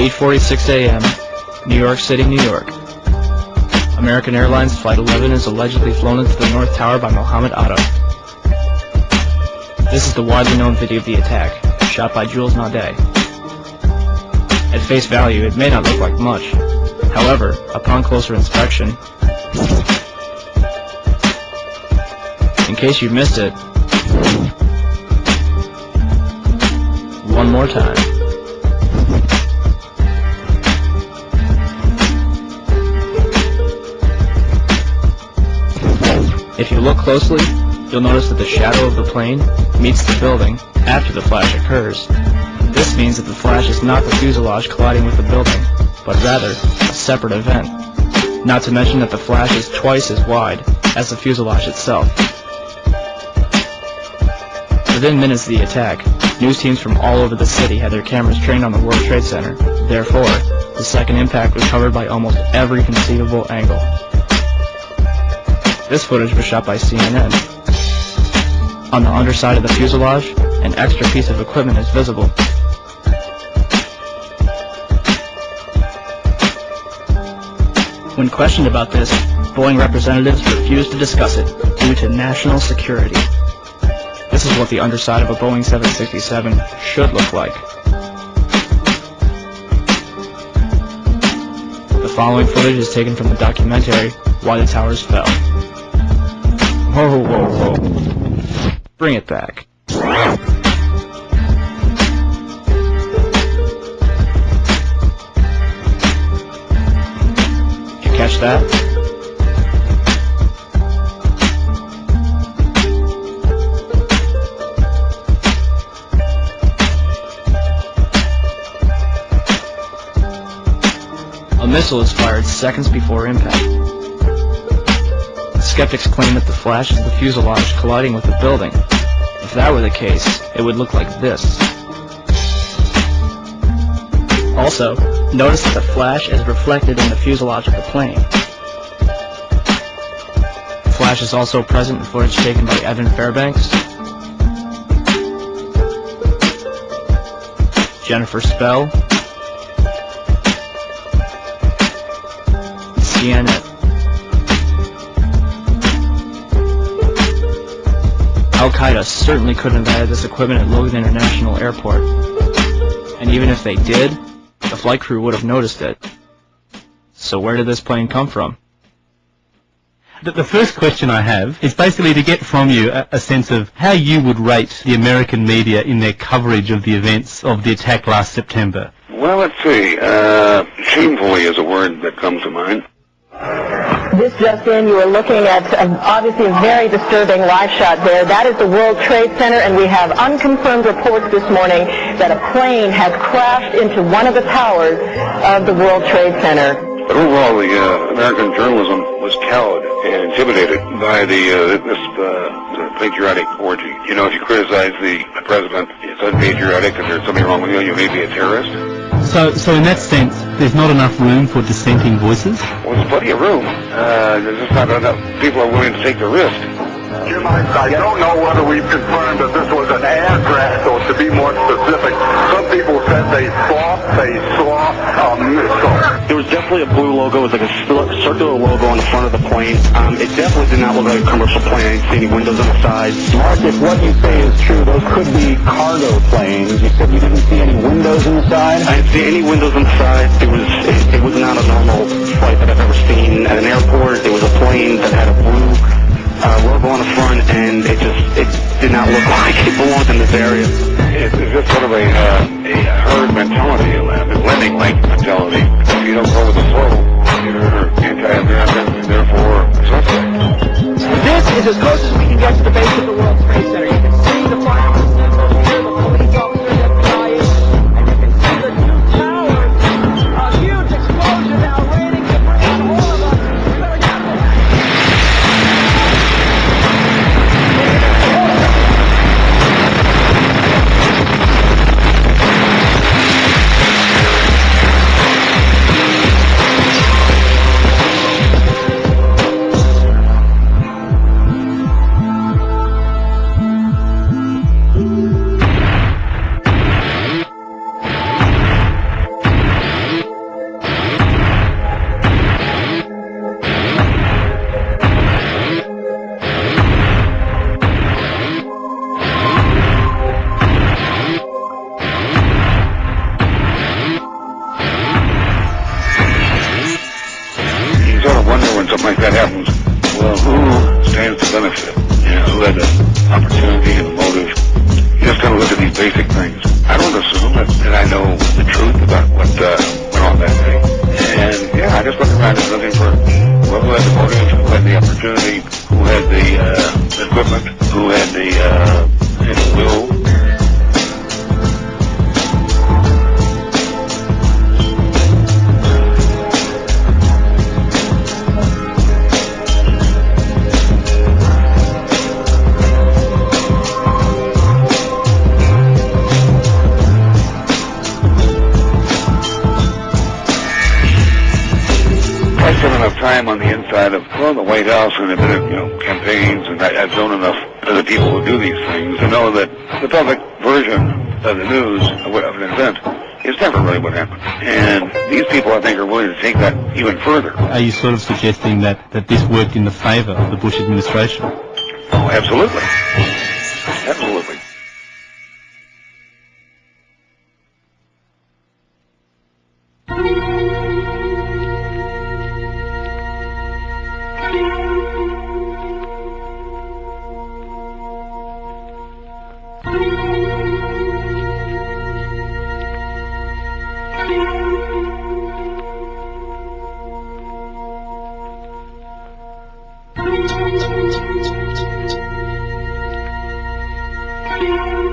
8:46 a.m., New York City, New York. American Airlines Flight 11 is allegedly flown into the North Tower by Mohammed Atta. This is the widely known video of the attack, shot by Jules Naudet. At face value, it may not look like much. However, upon closer inspection, in case you missed it, one more time. If you look closely, you'll notice that the shadow of the plane meets the building after the flash occurs. This means that the flash is not the fuselage colliding with the building, but rather a separate event. Not to mention that the flash is twice as wide as the fuselage itself. Within minutes of the attack, news teams from all over the city had their cameras trained on the World Trade Center. Therefore, the second impact was covered by almost every conceivable angle. This footage was shot by CNN. On the underside of the fuselage, an extra piece of equipment is visible. When questioned about this, Boeing representatives refused to discuss it due to national security. This is what the underside of a Boeing 767 should look like. The following footage is taken from the documentary Why the Towers Fell. Whoa, whoa, whoa. Bring it back. You catch that? A missile is fired seconds before impact. Skeptics claim that the flash is the fuselage colliding with the building. If that were the case, it would look like this. Also, notice that the flash is reflected in the fuselage of the plane. The flash is also present in footage taken by Evan Fairbanks, Jennifer Spell, and CNN. Al-Qaeda certainly couldn't have added this equipment at Logan International Airport. And even if they did, the flight crew would have noticed it. So where did this plane come from? The first question I have is basically to get from you a sense of how you would rate the American media in their coverage of the events of the attack last September. Well, let's see. Shamefully is a word that comes to mind. This just in, you are looking at obviously a very disturbing live shot there. That is the World Trade Center, and we have unconfirmed reports this morning that a plane has crashed into one of the towers of the World Trade Center. But overall, the American journalism was cowed and intimidated by this patriotic orgy. You know, if you criticize the president, it's unpatriotic, and there's something wrong with you, you may be a terrorist. So in that sense, there's not enough room for dissenting voices? Well, there's plenty of room. There's just not enough people are willing to take the risk. Jim, I don't know whether we've confirmed that this was an address, or to be more specific, some people said they saw a missile. There was definitely a blue logo. It was like a circular logo on the front of the plane. It definitely did not look like a commercial plane. I didn't see any windows on the side. Mark, if what you say is true, those could be cargo planes. You said you didn't see any windows on the side? I didn't see any windows on the side. It was not a normal flight that I've ever seen at an airport. It was a plane that had a blue logo on the front, and it did not look like it belonged in this area. It's just sort of a herd mentality, a lending link mentality. If you don't go with the flow, you're anti-American and therefore suspect. This is as close as we can get to the base of the World Trade Center. You can see the firemen symbols here, the police officers, FBI, and you can see the two towers. A huge explosion now raining debris on all of us. We better get this. who stands to benefit, who had the opportunity and the motive. You just kind of look at these basic things. I don't assume that I know the truth about what went on that day. And yeah, I just look around and looking for who had the motive, who had the opportunity, who had the equipment, who had the will. I spent enough time on the inside of the White House and a bit of campaigns, and I've known enough of the people who do these things to know that the public version of the news of an event is never really what happened. And these people, I think, are willing to take that even further. Are you sort of suggesting that this worked in the favor of the Bush administration? Oh, absolutely. Absolutely. Thank you.